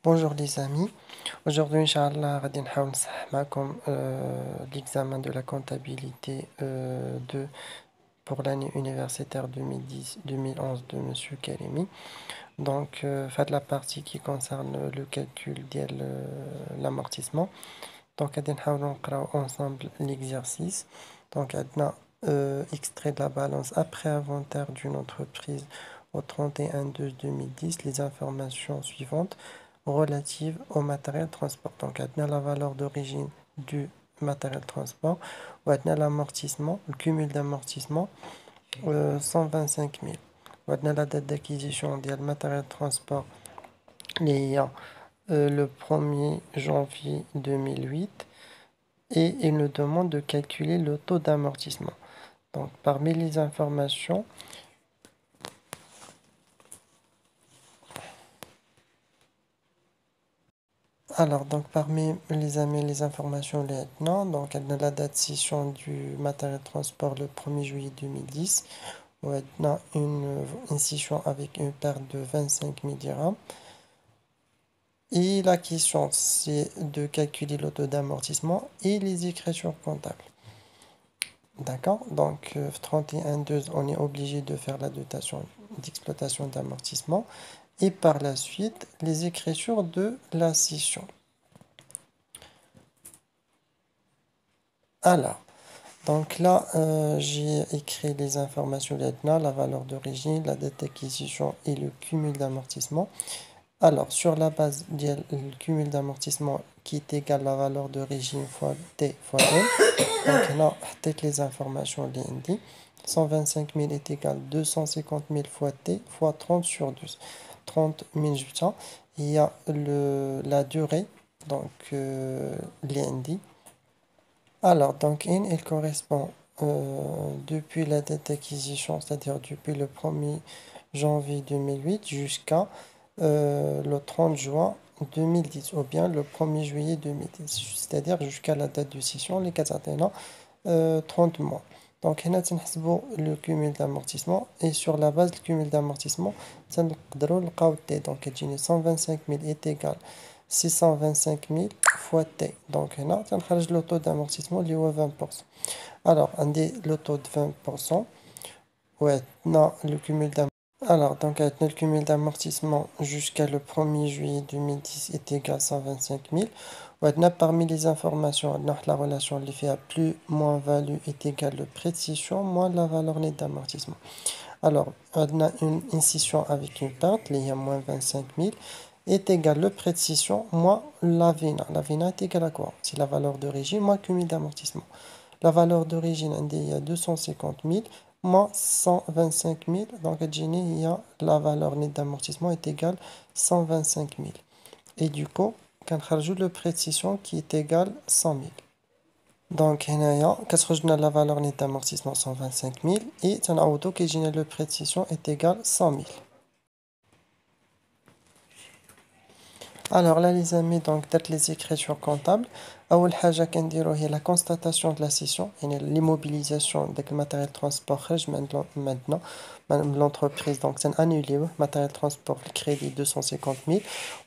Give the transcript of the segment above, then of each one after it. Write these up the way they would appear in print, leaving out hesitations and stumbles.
Bonjour les amis, aujourd'hui Inch'Allah غادي نحاول نصحح معكم l'examen de la comptabilité pour l'année universitaire 2010-2011 de Monsieur Karimi. Donc faites la partie qui concerne le calcul de l'amortissement. Donc غادي نحاولوا نقراو ensemble l'exercice. Donc عندنا extrait de la balance après inventaire d'une entreprise au 31/12/2010 les informations suivantes relatives au matériel transport. Donc عندنا la valeur d'origine du matériel transport وعندنا l'amortissement, le cumul d'amortissement 125 000 وعندنا la date d'acquisition ديال matériel transport اللي هي le 1er janvier 2008 et il nous demande de calculer le taux d'amortissement. Donc parmi les informations, parmi les informations maintenant, donc elle a la date de cession du matériel de transport le 1er juillet 2010, où elle a une session avec une perte de 25 000 dirhams. Et la question, c'est de calculer le taux d'amortissement et les écritures comptables. D'accord? Donc, 31/12, on est obligé de faire la dotation d'exploitation d'amortissement. Et par la suite, les écritures de la scission. Alors, donc là, j'ai écrit les informations maintenant, la valeur d'origine, la date d'acquisition et le cumul d'amortissement. Alors, sur la base du cumul d'amortissement qui est égal à la valeur d'origine fois T fois L, donc là, toutes les informations l'indi. 125 000 est égal à 250 000 fois T fois 30 sur 12. 30 000 jutons. Il y a la durée, donc l'indi. Alors, donc in, il correspond depuis la date d'acquisition, c'est-à-dire depuis le 1er janvier 2008 jusqu'à le 30 juin 2010, ou bien le 1er juillet 2010, c'est-à-dire jusqu'à la date de session, les 41 30 mois. Donc, on a le cumul d'amortissement et sur la base du cumul d'amortissement, on a donc 125 000 est égal à 625 000 fois T. Donc, on a le taux d'amortissement qui est 20%. Alors, on a le taux de 20%. Ouais, non, le cumul d'amortissement. Alors, donc, le cumul d'amortissement jusqu'à le 1er juillet 2010 est égal à 125 000. Parmi les informations, la relation de fait à plus moins value est égale au prêt de cession moins la valeur nette d'amortissement. Alors, on a une incision avec une perte, il y a moins 25 000, est égal le prêt de cession moins la vina. La vina est égale à quoi? C'est la valeur d'origine moins cumul d'amortissement. La valeur d'origine, il y a 250 000 moins 125 000. Donc, il y a la valeur nette d'amortissement est égale à 125 000. Et du coup, on rajoute le prêt de cession qui est égal à 100 000. Donc, on a la valeur nette d'amortissement 125 000 et on a le prêt de cession est égal à 100 000. Alors là, les amis, donc, toutes les écritures comptables. أول حاجة كنديرو هي la constatation de la cession, يعني l'immobilisation داك الماتيريال ترونسبور خرج maintenant من l'entreprise. Donc c'est annulé matériel transport le crédit 250 000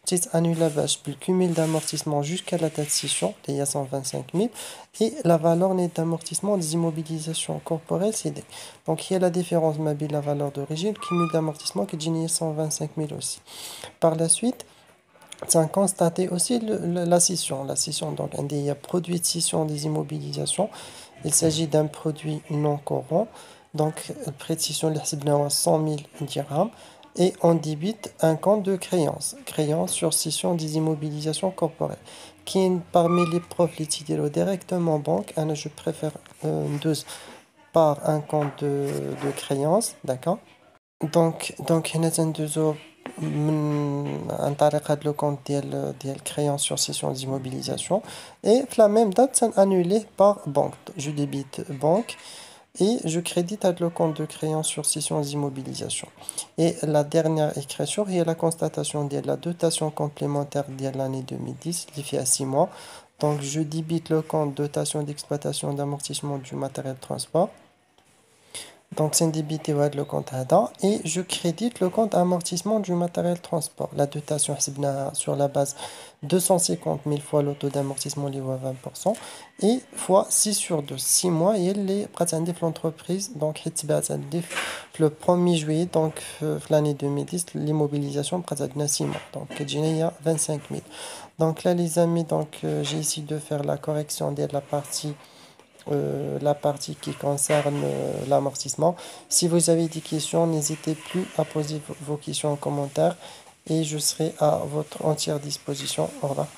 c'est annulé باش بالcumul d'amortissement jusqu'à la date de cession il y a 125 000 et la valeur nette d'amortissement des immobilisations corporelles c'est D. Donc il y a la différence ma la valeur d'origine le cumul d'amortissement qui est 125 000 aussi. Par la suite c'est constater aussi la scission. La scission, donc, il y a produit de scission des immobilisations. Il s'agit d'un produit non courant. Donc, le prêt de scission, il 100 000 dirhams. Et on débite un compte de créance. Créance sur scission des immobilisations corporelles. Qui est parmi les profits directement en banque. Je préfère deux par un compte de créance. D'accord? Donc هنا تندوزو عن طريق هاد لو كونت ديال créance sur session d'immobilisation et la même date c'est annulé par banque. Je débite banque et je crédite le compte de créance sur session d'immobilisation. Et la dernière écriture est la constatation de la dotation complémentaire de l'année 2010 qui fait à 6 mois. Donc je débite le compte dotation d'exploitation d'amortissement du matériel de transport. Donc, c'est débité le compte هذا et je crédite le compte amortissement du matériel transport. La dotation حسبناها sur la base 250 000 fois le taux d'amortissement اللي هو 20% et fois 6 sur 2. 6 mois et اللي بقات عندي في l'entreprise. Donc, حيت تبعت عندي في le 1er juillet donc في l'année 2010 l'immobilisation بقات عندنا 6 mois. Donc, كتجينا هي 25 000. Donc là les amis, donc j'ai essayé de faire la correction de la partie qui concerne l'amortissement. Si vous avez des questions, n'hésitez plus à poser vos questions en commentaire et je serai à votre entière disposition. Au revoir.